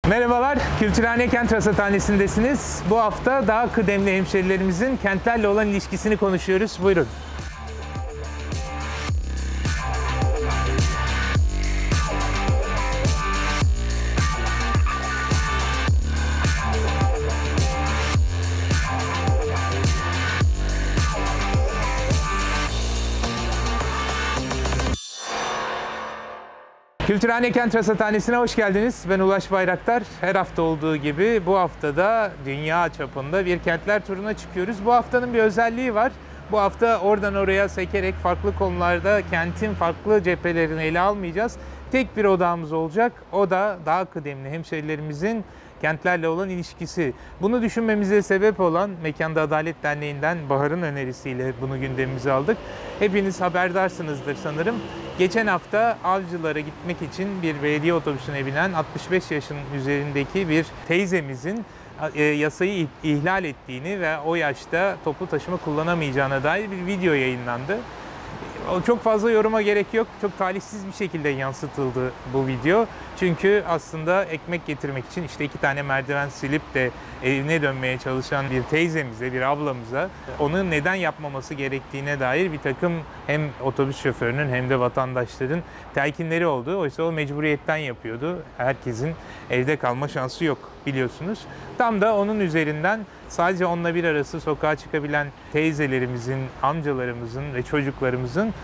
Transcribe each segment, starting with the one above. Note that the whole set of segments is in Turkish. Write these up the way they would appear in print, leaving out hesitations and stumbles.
Merhabalar, Kültürhane Kent Rasathanesi'ndesiniz. Bu hafta daha kıdemli hemşerilerimizin kentlerle olan ilişkisini konuşuyoruz. Buyurun. Kültürhane Kent Rasathanesi'ne hoş geldiniz. Ben Ulaş Bayraktar. Her hafta olduğu gibi bu haftada dünya çapında bir kentler turuna çıkıyoruz. Bu haftanın bir özelliği var. Bu hafta oradan oraya sekerek farklı konularda kentin farklı cephelerini ele almayacağız. Tek bir odağımız olacak. O da daha kıdemli hemşehrilerimizin kentlerle olan ilişkisi. Bunu düşünmemize sebep olan Mekanda Adalet Derneği'nden Bahar'ın önerisiyle bunu gündemimize aldık. Hepiniz haberdarsınızdır sanırım. Geçen hafta Avcılar'a gitmek için bir belediye otobüsüne binen 65 yaşın üzerindeki bir teyzemizin yasayı ihlal ettiğini ve o yaşta toplu taşıma kullanamayacağına dair bir video yayınlandı. Çok fazla yoruma gerek yok. Çok talihsiz bir şekilde yansıtıldı bu video. Çünkü aslında ekmek getirmek için işte 2 tane merdiven silip de evine dönmeye çalışan bir teyzemize, bir ablamıza onu neden yapmaması gerektiğine dair bir takım hem otobüs şoförünün hem de vatandaşların telkinleri oldu. Oysa o mecburiyetten yapıyordu. Herkesin evde kalma şansı yok biliyorsunuz. Tam da onun üzerinden sadece onunla bir arası sokağa çıkabilen teyzelerimizin, amcalarımızın ve çocuklarımızın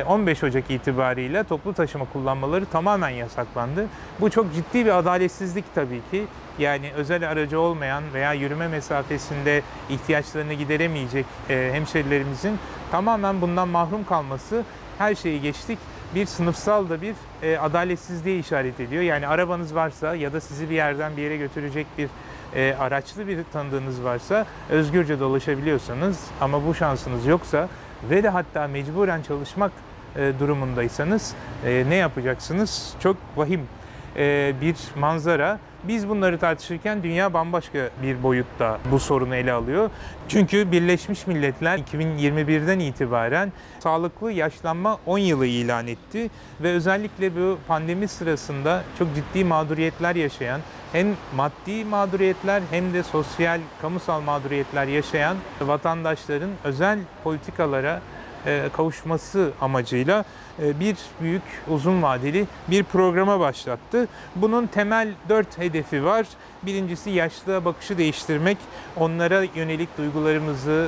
15 Ocak itibarıyla toplu taşıma kullanmaları tamamen yasaklandı. Bu çok ciddi bir adaletsizlik tabii ki. Yani özel aracı olmayan veya yürüme mesafesinde ihtiyaçlarını gideremeyecek hemşerilerimizin tamamen bundan mahrum kalması, her şeyi geçtik, bir sınıfsal da bir adaletsizliğe işaret ediyor. Yani arabanız varsa ya da sizi bir yerden bir yere götürecek bir araçlı bir tanıdığınız varsa özgürce dolaşabiliyorsanız, ama bu şansınız yoksa ve de hatta mecburen çalışmak durumundaysanız ne yapacaksınız? Çok vahim bir manzara. Biz bunları tartışırken dünya bambaşka bir boyutta bu sorunu ele alıyor. Çünkü Birleşmiş Milletler 2021'den itibaren sağlıklı yaşlanma 10 yılı ilan etti ve özellikle bu pandemi sırasında çok ciddi mağduriyetler yaşayan, hem maddi mağduriyetler hem de sosyal, kamusal mağduriyetler yaşayan vatandaşların özel politikalara kavuşması amacıyla bir büyük, uzun vadeli bir programa başlattı. Bunun temel 4 hedefi var. Birincisi yaşlıya bakışı değiştirmek, onlara yönelik duygularımızı,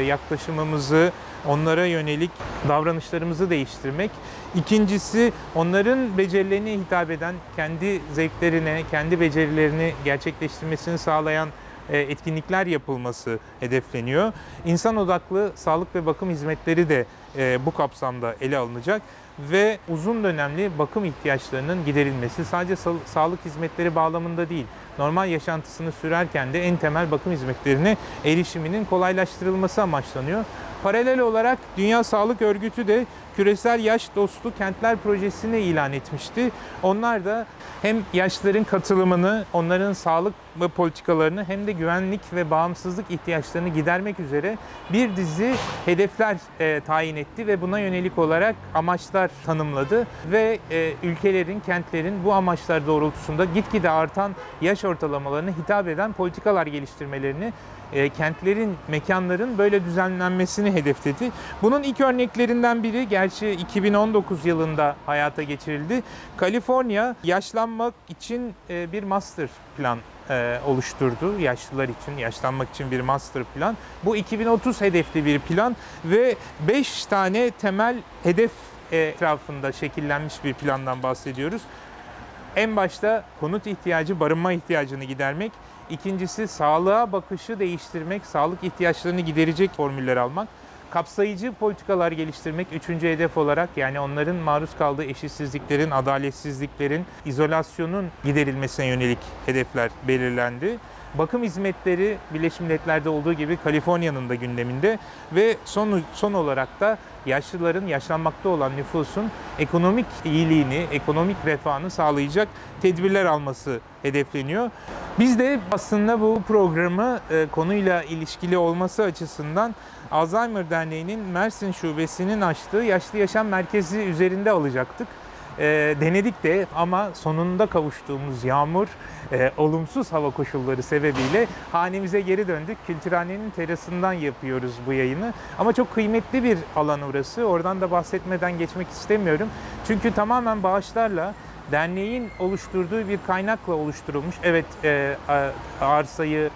yaklaşımımızı, onlara yönelik davranışlarımızı değiştirmek. İkincisi onların becerilerine hitap eden, kendi zevklerine, kendi becerilerini gerçekleştirmesini sağlayan etkinlikler yapılması hedefleniyor. İnsan odaklı sağlık ve bakım hizmetleri de bu kapsamda ele alınacak ve uzun dönemli bakım ihtiyaçlarının giderilmesi sadece sağlık hizmetleri bağlamında değil, normal yaşantısını sürerken de en temel bakım hizmetlerine erişiminin kolaylaştırılması amaçlanıyor. Paralel olarak Dünya Sağlık Örgütü de Küresel Yaş Dostu Kentler Projesi'ni ilan etmişti. Onlar da hem yaşlıların katılımını, onların sağlık ve politikalarını hem de güvenlik ve bağımsızlık ihtiyaçlarını gidermek üzere bir dizi hedefler tayin etti ve buna yönelik olarak amaçlar tanımladı ve ülkelerin, kentlerin bu amaçlar doğrultusunda gitgide artan yaş ortalamalarına hitap eden politikalar geliştirmelerini, kentlerin, mekanların böyle düzenlenmesini hedefledi. Bunun ilk örneklerinden biri, gerçi 2019 yılında hayata geçirildi. Kaliforniya yaşlanmak için bir master plan oluşturdu. Yaşlılar için, yaşlanmak için bir master plan. Bu 2030 hedefli bir plan ve 5 tane temel hedef etrafında şekillenmiş bir plandan bahsediyoruz. En başta konut ihtiyacı, barınma ihtiyacını gidermek. İkincisi sağlığa bakışı değiştirmek, sağlık ihtiyaçlarını giderecek formüller almak. Kapsayıcı politikalar geliştirmek üçüncü hedef olarak, yani onların maruz kaldığı eşitsizliklerin, adaletsizliklerin, izolasyonun giderilmesine yönelik hedefler belirlendi. Bakım hizmetleri Birleşmiş Milletler'de olduğu gibi Kaliforniya'nın da gündeminde ve son olarak da yaşlıların, yaşlanmakta olan nüfusun ekonomik iyiliğini, ekonomik refahını sağlayacak tedbirler alması hedefleniyor. Biz de aslında bu programı konuyla ilişkili olması açısından Alzheimer Derneği'nin Mersin Şubesi'nin açtığı Yaşlı Yaşam Merkezi üzerinde alacaktık. denedik de ama sonunda kavuştuğumuz yağmur, olumsuz hava koşulları sebebiyle hanemize geri döndük. Kültürhanenin terasından yapıyoruz bu yayını. Ama çok kıymetli bir alan orası. Oradan da bahsetmeden geçmek istemiyorum. Çünkü tamamen bağışlarla, derneğin oluşturduğu bir kaynakla oluşturulmuş. Evet, arsayı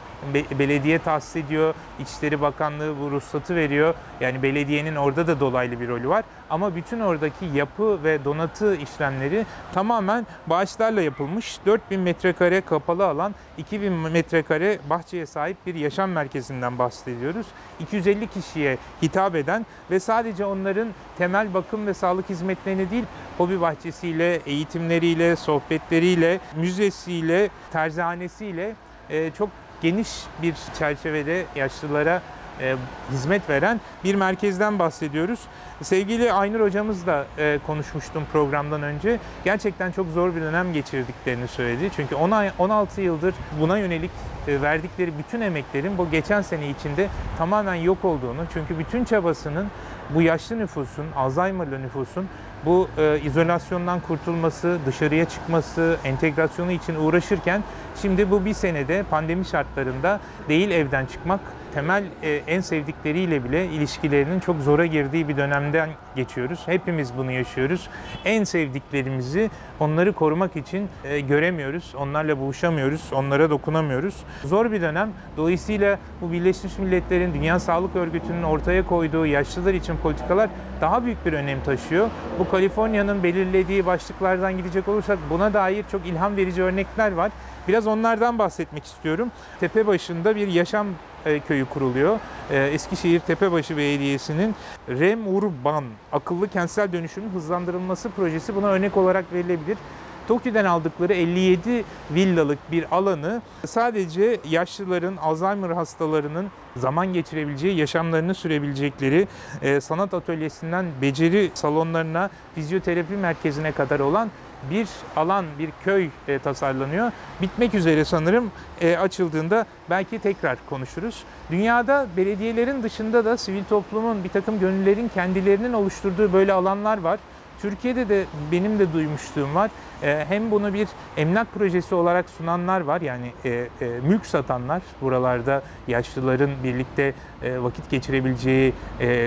belediye tahsis ediyor, İçişleri Bakanlığı bu ruhsatı veriyor. Yani belediyenin orada da dolaylı bir rolü var. Ama bütün oradaki yapı ve donatı işlemleri tamamen bağışlarla yapılmış. 4000 metrekare kapalı alan, 2000 metrekare bahçeye sahip bir yaşam merkezinden bahsediyoruz. 250 kişiye hitap eden ve sadece onların temel bakım ve sağlık hizmetlerini değil, hobi bahçesiyle, eğitimleriyle, sohbetleriyle, müzesiyle, terzihanesiyle çok geniş bir çerçevede yaşlılara hizmet veren bir merkezden bahsediyoruz. Sevgili Aynur hocamızla konuşmuştum programdan önce. Gerçekten çok zor bir dönem geçirdiklerini söyledi. Çünkü 16 yıldır buna yönelik verdikleri bütün emeklerin bu geçen sene içinde tamamen yok olduğunu, çünkü bütün çabasının bu yaşlı nüfusun, Alzheimer'lı nüfusun bu izolasyondan kurtulması, dışarıya çıkması, entegrasyonu için uğraşırken şimdi bu bir senede pandemi şartlarında değil evden çıkmak, temel en sevdikleriyle bile ilişkilerinin çok zora girdiği bir dönemden geçiyoruz. Hepimiz bunu yaşıyoruz. En sevdiklerimizi, onları korumak için göremiyoruz, onlarla buluşamıyoruz, onlara dokunamıyoruz. Zor bir dönem. Dolayısıyla bu Birleşmiş Milletler'in, Dünya Sağlık Örgütü'nün ortaya koyduğu yaşlılar için politikalar daha büyük bir önem taşıyor. Bu Kaliforniya'nın belirlediği başlıklardan gidecek olursak buna dair çok ilham verici örnekler var. Biraz onlardan bahsetmek istiyorum. Tepebaşı'nda bir yaşam köyü kuruluyor. Eskişehir Tepebaşı Belediyesi'nin Remurban akıllı kentsel dönüşümün hızlandırılması projesi buna örnek olarak verilebilir. TOKİ'den aldıkları 57 villalık bir alanı sadece yaşlıların, Alzheimer hastalarının zaman geçirebileceği, yaşamlarını sürebilecekleri sanat atölyesinden beceri salonlarına, fizyoterapi merkezine kadar olan bir alan, bir köy tasarlanıyor. Bitmek üzere sanırım, açıldığında belki tekrar konuşuruz. Dünyada belediyelerin dışında da sivil toplumun, bir takım gönüllülerin kendilerinin oluşturduğu böyle alanlar var. Türkiye'de de benim de duymuşluğum var. Hem bunu bir emlak projesi olarak sunanlar var, yani mülk satanlar, buralarda yaşlıların birlikte vakit geçirebileceği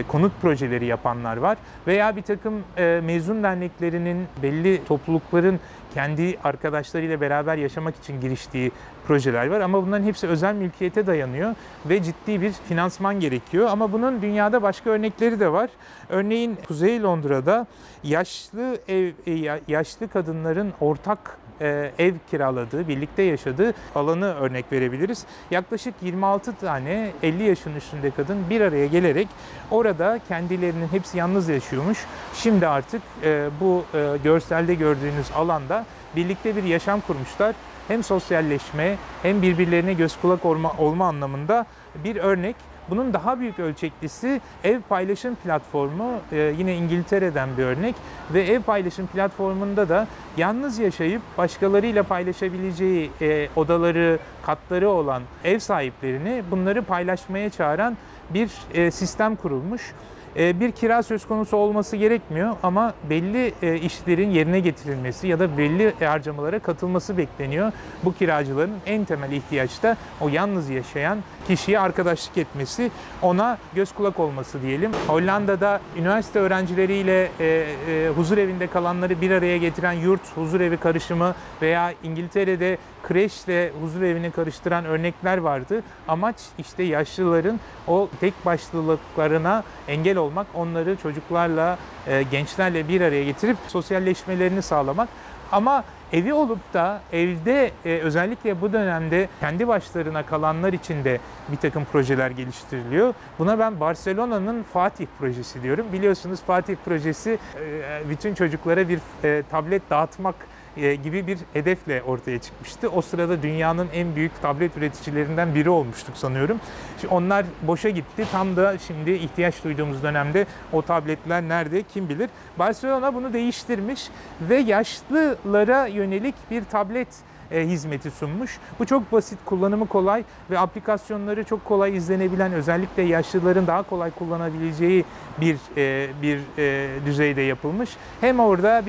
konut projeleri yapanlar var. Veya bir takım mezun derneklerinin, belli toplulukların kendi arkadaşlarıyla beraber yaşamak için giriştiği projeler var. Ama bunların hepsi özel mülkiyete dayanıyor ve ciddi bir finansman gerekiyor. Ama bunun dünyada başka örnekleri de var. Örneğin Kuzey Londra'da yaşlı kadınların ortak ev kiraladığı, birlikte yaşadığı alanı örnek verebiliriz. Yaklaşık 26 tane 50 yaşın üstünde kadın bir araya gelerek orada kendilerinin, hepsi yalnız yaşıyormuş. Şimdi artık bu görselde gördüğünüz alanda birlikte bir yaşam kurmuşlar. Hem sosyalleşme hem birbirlerine göz kulak olma anlamında bir örnek. Bunun daha büyük ölçeklisi ev paylaşım platformu, yine İngiltere'den bir örnek ve ev paylaşım platformunda da yalnız yaşayıp başkalarıyla paylaşabileceği odaları, katları olan ev sahiplerini bunları paylaşmaya çağıran bir sistem kurulmuş. Bir kira söz konusu olması gerekmiyor ama belli işlerin yerine getirilmesi ya da belli harcamalara katılması bekleniyor. Bu kiracıların en temel ihtiyaç da o yalnız yaşayan kişiye arkadaşlık etmesi, ona göz kulak olması diyelim. Hollanda'da üniversite öğrencileriyle huzurevinde kalanları bir araya getiren yurt huzurevi karışımı veya İngiltere'de kreşle huzurevini karıştıran örnekler vardı. Amaç işte yaşlıların o tek başlılıklarına engel olmak, onları çocuklarla, gençlerle bir araya getirip sosyalleşmelerini sağlamak. Ama evi olup da evde özellikle bu dönemde kendi başlarına kalanlar için de bir takım projeler geliştiriliyor. Buna ben Barcelona'nın Fatih projesi diyorum. Biliyorsunuz Fatih projesi bütün çocuklara bir tablet dağıtmak gibi bir hedefle ortaya çıkmıştı. O sırada dünyanın en büyük tablet üreticilerinden biri olmuştuk sanıyorum. Şimdi onlar boşa gitti. Tam da şimdi ihtiyaç duyduğumuz dönemde o tabletler nerede kim bilir. Barcelona bunu değiştirmiş ve yaşlılara yönelik bir tablet hizmeti sunmuş. Bu çok basit, kullanımı kolay ve aplikasyonları çok kolay izlenebilen, özellikle yaşlıların daha kolay kullanabileceği bir düzeyde yapılmış. Hem orada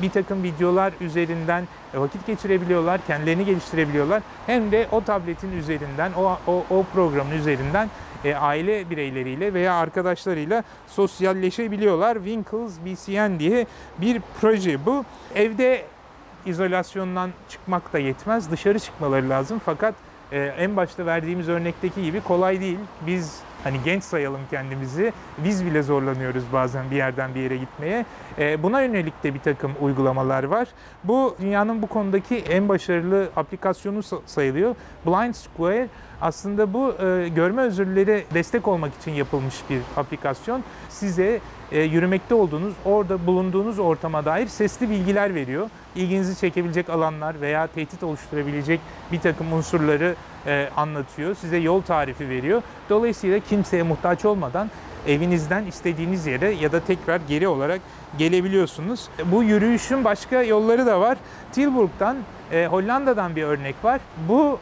bir takım videolar üzerinden vakit geçirebiliyorlar, kendilerini geliştirebiliyorlar. Hem de o tabletin üzerinden, o programın üzerinden aile bireyleriyle veya arkadaşlarıyla sosyalleşebiliyorlar. Winkles BCN diye bir proje bu. Evde izolasyondan çıkmak da yetmez. Dışarı çıkmaları lazım. Fakat en başta verdiğimiz örnekteki gibi kolay değil. Biz hani genç sayalım kendimizi. Biz bile zorlanıyoruz bazen bir yerden bir yere gitmeye. Buna yönelik de bir takım uygulamalar var. Bu dünyanın bu konudaki en başarılı aplikasyonu sayılıyor. Blind Square aslında bu görme özürlülere destek olmak için yapılmış bir aplikasyon. Size yürümekte olduğunuz, orada bulunduğunuz ortama dair sesli bilgiler veriyor. İlginizi çekebilecek alanlar veya tehdit oluşturabilecek bir takım unsurları anlatıyor. Size yol tarifi veriyor. Dolayısıyla kimseye muhtaç olmadan evinizden istediğiniz yere ya da tekrar geri olarak gelebiliyorsunuz. Bu yürüyüşün başka yolları da var. Tilburg'dan, Hollanda'dan bir örnek var. Bu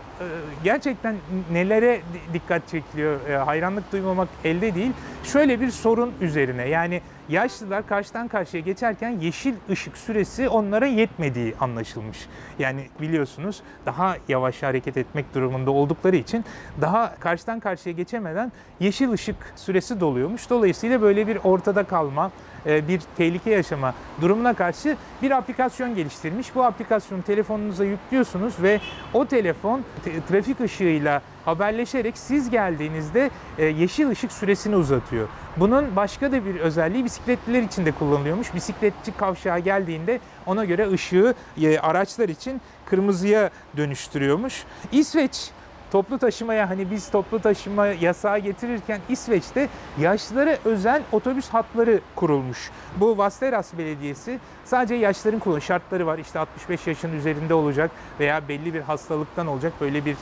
gerçekten nelere dikkat çekiliyor, hayranlık duymamak elde değil. Şöyle bir sorun üzerine, yani yaşlılar karşıdan karşıya geçerken yeşil ışık süresi onlara yetmediği anlaşılmış. Yani biliyorsunuz daha yavaş hareket etmek durumunda oldukları için daha karşıdan karşıya geçemeden yeşil ışık süresi doluyormuş. Dolayısıyla böyle bir ortada kalma, bir tehlike yaşama durumuna karşı bir aplikasyon geliştirmiş. Bu aplikasyonu telefonunuza yüklüyorsunuz ve o telefon trafik ışığıyla haberleşerek siz geldiğinizde yeşil ışık süresini uzatıyor. Bunun başka da bir özelliği bisikletliler için de kullanılıyormuş. Bisikletçi kavşağa geldiğinde ona göre ışığı araçlar için kırmızıya dönüştürüyormuş. İsveç toplu taşımaya, hani biz toplu taşıma yasağı getirirken İsveç'te yaşlılara özel otobüs hatları kurulmuş. Bu Västerås Belediyesi sadece yaşlıların kullanım şartları var. İşte 65 yaşın üzerinde olacak veya belli bir hastalıktan olacak, böyle bir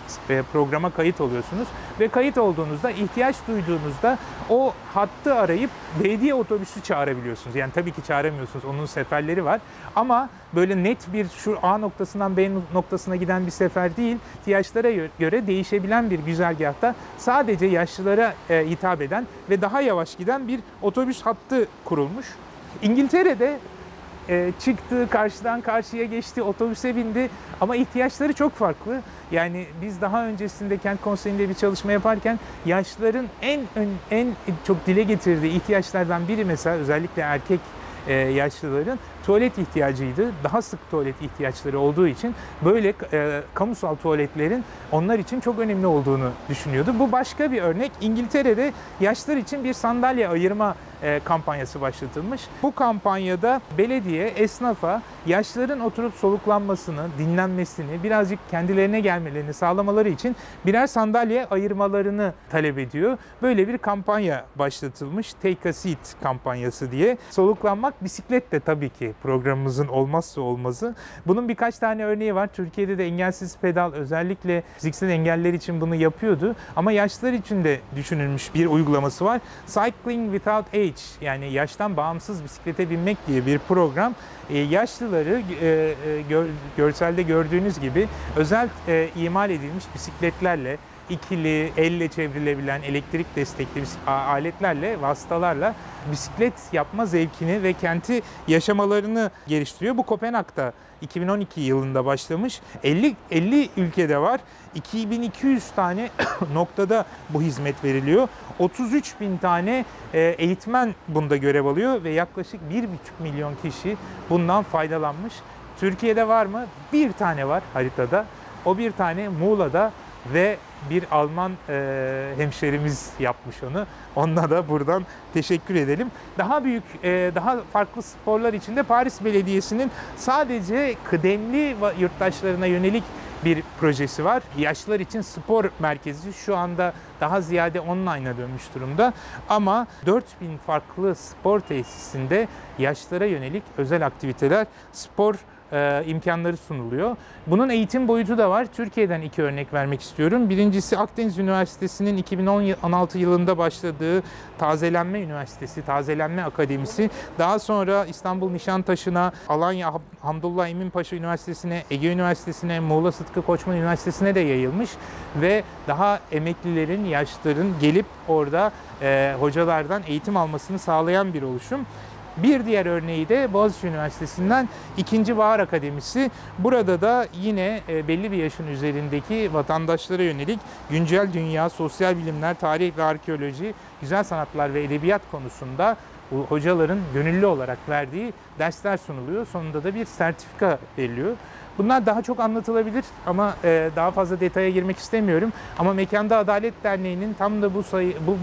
programa kayıt oluyorsunuz. Ve kayıt olduğunuzda, ihtiyaç duyduğunuzda o hattı arayıp belediye otobüsü çağırabiliyorsunuz. Yani tabii ki çağıramıyorsunuz, onun seferleri var. Ama böyle net bir şu A noktasından B noktasına giden bir sefer değil, ihtiyaçlara göre değişebilen bir güzergahta sadece yaşlılara hitap eden ve daha yavaş giden bir otobüs hattı kurulmuş. İngiltere'de çıktı, karşıdan karşıya geçti, otobüse bindi ama ihtiyaçları çok farklı. Yani biz daha öncesinde Kent Konseyi'nde bir çalışma yaparken yaşlıların en çok dile getirdiği ihtiyaçlardan biri, mesela özellikle erkek yaşlıların tuvalet ihtiyacıydı. Daha sık tuvalet ihtiyaçları olduğu için böyle kamusal tuvaletlerin onlar için çok önemli olduğunu düşünüyordu. Bu başka bir örnek. İngiltere'de yaşlılar için bir sandalye ayırma kampanyası başlatılmış. Bu kampanyada belediye esnafa yaşlıların oturup soluklanmasını, dinlenmesini, birazcık kendilerine gelmelerini sağlamaları için birer sandalye ayırmalarını talep ediyor. Böyle bir kampanya başlatılmış. Take a Seat kampanyası diye. Soluklanmak, bisiklet de tabii ki programımızın olmazsa olmazı. Bunun birkaç tane örneği var. Türkiye'de de Engelsiz Pedal özellikle fiziksel engelliler için bunu yapıyordu. Ama yaşlılar için de düşünülmüş bir uygulaması var. Cycling Without Age, yani yaştan bağımsız bisiklete binmek diye bir program. Yaşlıları görselde gördüğünüz gibi özel imal edilmiş bisikletlerle, ikili, elle çevrilebilen elektrik destekli aletlerle, vasıtalarla bisiklet yapma zevkini ve kenti yaşamalarını geliştiriyor. Bu Kopenhag'da 2012 yılında başlamış. 50 ülkede var. 2200 tane noktada bu hizmet veriliyor. 33.000 tane eğitmen bunda görev alıyor ve yaklaşık 1,5 milyon kişi bundan faydalanmış. Türkiye'de var mı? Bir tane var haritada. O bir tane Muğla'da ve bir Alman hemşerimiz yapmış onu. Onunla da buradan teşekkür edelim. Daha büyük, daha farklı sporlar için de Paris Belediyesi'nin sadece kıdemli yurttaşlarına yönelik bir projesi var. Yaşlılar için spor merkezi şu anda daha ziyade online'a dönmüş durumda. Ama 4000 farklı spor tesisinde yaşlılara yönelik özel aktiviteler, spor imkanları sunuluyor. Bunun eğitim boyutu da var. Türkiye'den 2 örnek vermek istiyorum. Birincisi Akdeniz Üniversitesi'nin 2016 yılında başladığı Tazelenme Üniversitesi, Tazelenme Akademisi. Daha sonra İstanbul Nişantaşı'na, Alanya Hamdullah Eminpaşa Üniversitesi'ne, Ege Üniversitesi'ne, Muğla Sıtkı Koçman Üniversitesi'ne de yayılmış ve daha emeklilerin, yaşlıların gelip orada hocalardan eğitim almasını sağlayan bir oluşum. Bir diğer örneği de Boğaziçi Üniversitesi'nden 2. Bahar Akademisi. Burada da yine belli bir yaşın üzerindeki vatandaşlara yönelik güncel dünya, sosyal bilimler, tarih ve arkeoloji, güzel sanatlar ve edebiyat konusunda hocaların gönüllü olarak verdiği dersler sunuluyor. Sonunda da bir sertifika veriliyor. Bunlar daha çok anlatılabilir ama daha fazla detaya girmek istemiyorum. Ama Mekanda Adalet Derneği'nin tam da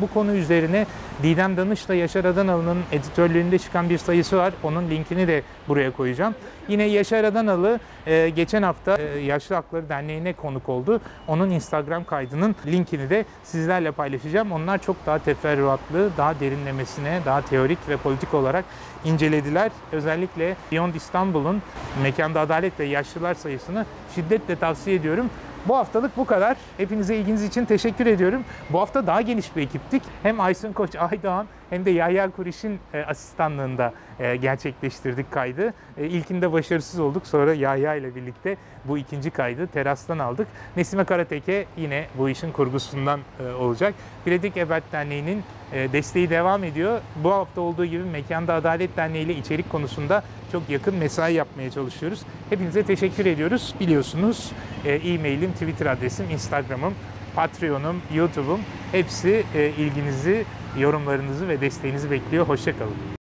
bu konu üzerine Didem Danış'la Yaşar Adanalı'nın editörlüğünde çıkan bir sayısı var. Onun linkini de buraya koyacağım. Yine Yaşar Adanalı geçen hafta Yaşlı Hakları Derneği'ne konuk oldu. Onun Instagram kaydının linkini de sizlerle paylaşacağım. Onlar çok daha teferruatlı, daha derinlemesine, daha teorik ve politik olarak incelediler. Özellikle Beyond İstanbul'un Mekanda Adalet ve Yaşlılar sayısını şiddetle tavsiye ediyorum. Bu haftalık bu kadar. Hepinize ilginiz için teşekkür ediyorum. Bu hafta daha geniş bir ekiptik. Hem Aysun Koç Aydoğan hem de Yahya Kuriş'in asistanlığında gerçekleştirdik kaydı. İlkinde başarısız olduk. Sonra Yahya ile birlikte bu ikinci kaydı terastan aldık. Nesime Karateke yine bu işin kurgusundan olacak. Biledik Ebert Derneği'nin desteği devam ediyor. Bu hafta olduğu gibi Mekanda Adalet Derneği ile içerik konusunda çok yakın mesai yapmaya çalışıyoruz. Hepinize teşekkür ediyoruz. Biliyorsunuz e-mailim, Twitter adresim, Instagram'ım, Patreon'um, YouTube'um hepsi ilginizi, yorumlarınızı ve desteğinizi bekliyor. Hoşça kalın.